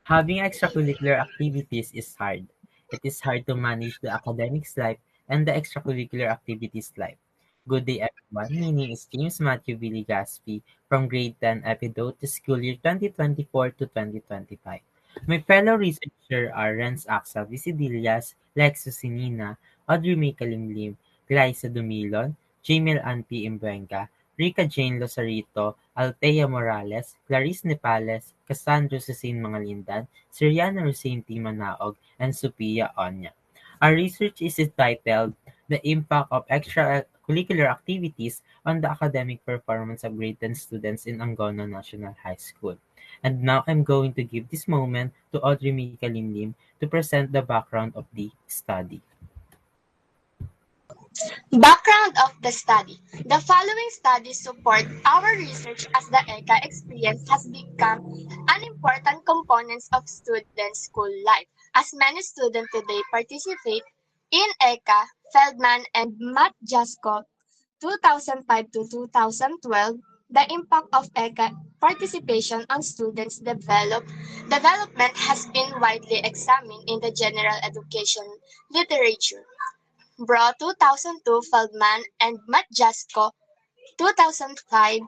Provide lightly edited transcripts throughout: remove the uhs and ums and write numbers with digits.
Having extracurricular activities is hard. It is hard to manage the academics life and the extracurricular activities life. Good day everyone, my name is James Matthew Billy Gaspi from Grade 10 Epidote to School Year 2024 to 2025. My fellow researchers are Renz Axel Visidillas, Lexus Sinina, Audrey May Kalimlim, Glyza Dumilon, Jamil Anpi Imbuenga, Rica Jane Losarito, Althea Morales, Clarice Nepales, Cassandra Cecine Mangalindan, Siriana Rosane T. Manaog, and Sophia Onya. Our research is entitled The Impact of Extracurricular Activities on the Academic Performance of Grade 10 Students in Angono National High School. And now I'm going to give this moment to Audrey Mika Limlim to present the background of the study. Background of the study. The following studies support our research as the ECA experience has become an important component of student school life. As many students today participate in ECA, Feldman and Matt Jasko 2005 to 2012, the impact of ECA participation on students' development has been widely examined in the general education literature. Bro 2002, Feldman and Matt Jasko 2005,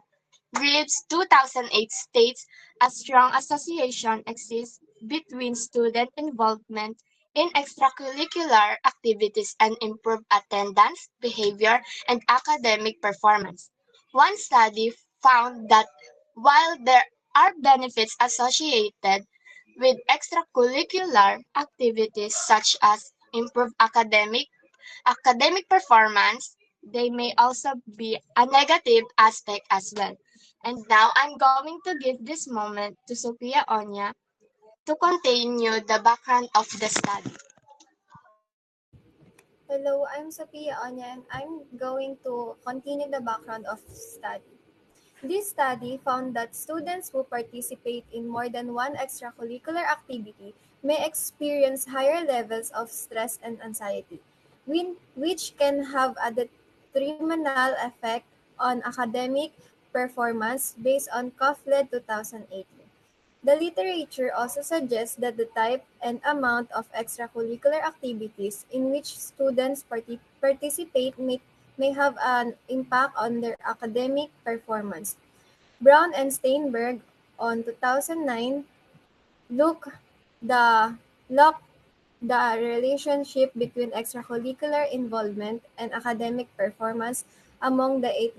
Reeves 2008 states a strong association exists between student involvement in extracurricular activities and improved attendance, behavior, and academic performance. One study found that while there are benefits associated with extracurricular activities such as improved academic performance, they may also be a negative aspect as well. And now I'm going to give this moment to Sophia Onya to continue the background of the study. Hello, I'm Sophia Onya and I'm going to continue the background of study. This study found that students who participate in more than one extracurricular activity may experience higher levels of stress and anxiety, which can have a detrimental effect on academic performance based on COFLED 2018. The literature also suggests that the type and amount of extracurricular activities in which students participate may have an impact on their academic performance. Brown and Steinberg on 2009 look the look the relationship between extracurricular involvement and academic performance among the eighth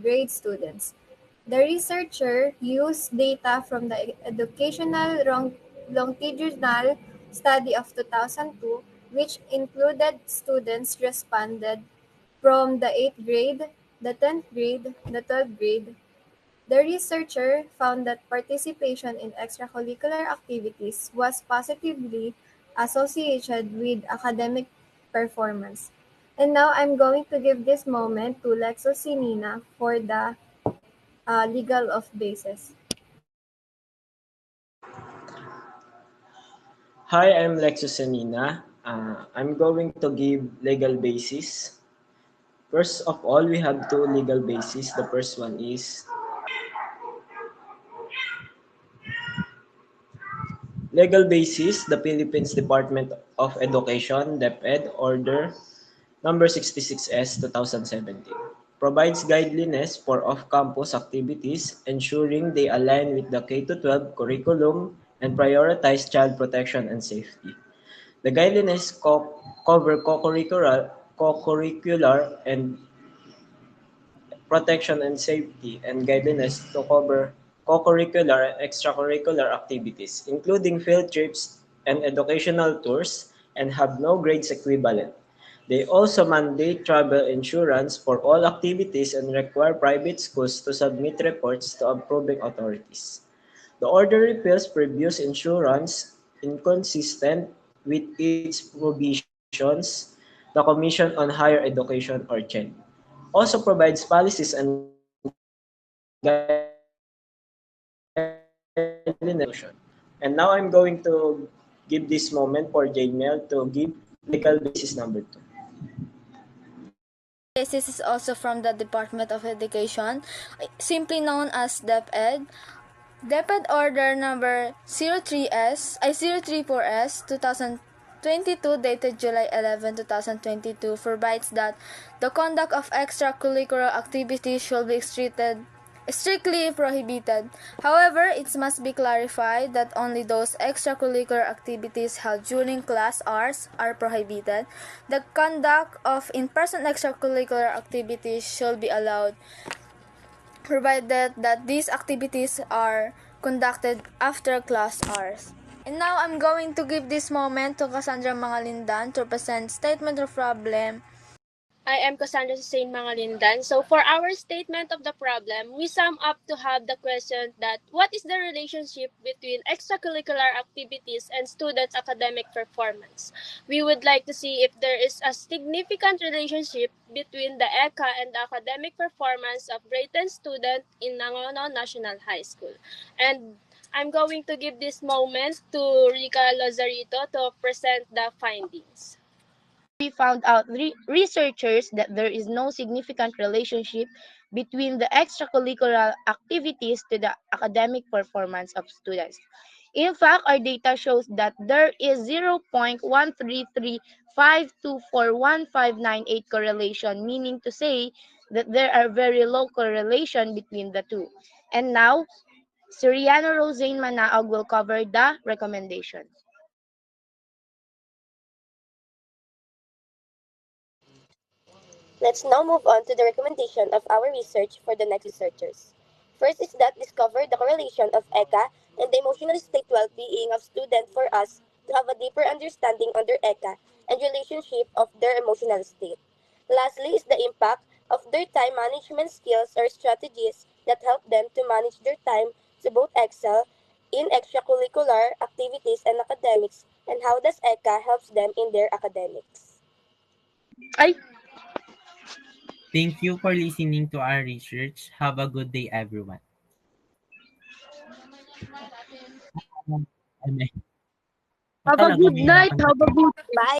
grade students. The researcher used data from the Educational Longitudinal Study of 2002, which included students responded from the 8th grade, the 10th grade, the 12th grade. The researcher found that participation in extracurricular activities was positively associated with academic performance. And now I'm going to give this moment to Lexo Sinina for the legal of basis. Hi, I'm Lexus Sanina. I'm going to give legal basis. First of all, we have two legal bases. The first one is legal basis, the Philippines Department of Education, DepEd, Order Number 66S 2017, provides guidelines for off-campus activities, ensuring they align with the K-12 curriculum and prioritize child protection and safety. The guidelines cover co-curricular and protection and safety and guidelines to cover co-curricular and extracurricular activities, including field trips and educational tours, and have no grades equivalent. They also mandate travel insurance for all activities and require private schools to submit reports to approving authorities. The order repeals previous insurance inconsistent with its provisions, the Commission on Higher Education or CHED also provides policies and guidelines and now I'm going to give this moment for Jamel to give legal basis number 2. This is also from the Department of Education, simply known as DepEd. DepEd Order number 034S 2022 dated July 11, 2022 provides that the conduct of extracurricular activities shall be strictly prohibited. However, it must be clarified that only those extracurricular activities held during class hours are prohibited. The conduct of in-person extracurricular activities shall be allowed, provided that these activities are conducted after class hours. And now I'm going to give this moment to Cassandra Mangalindan to present statement of problem. I am Cassandra Hussein Mangalindan. So for our statement of the problem, we sum up to have the question that what is the relationship between extracurricular activities and students' academic performance? We would like to see if there is a significant relationship between the ECA and the academic performance of grade 10 student in Nangono National High School. And I'm going to give this moment to Rica Lazarito to present the findings. We found out researchers that there is no significant relationship between the extracurricular activities to the academic performance of students. In fact, our data shows that there is 0.133524158 correlation, meaning to say that there are very low correlation between the two. And now, Siriano Rosane Manaog will cover the recommendation. Let's now move on to the recommendation of our research for the next researchers. First is that discover the correlation of ECA and the emotional state well-being of students for us to have a deeper understanding on their ECA and relationship of their emotional state. Lastly is the impact of their time management skills or strategies that help them to manage their time to both excel in extracurricular activities and academics, and how does ECA helps them in their academics. Ay, Thank you for listening to our research. Have a good day, everyone. have a good night. Have a good Bye!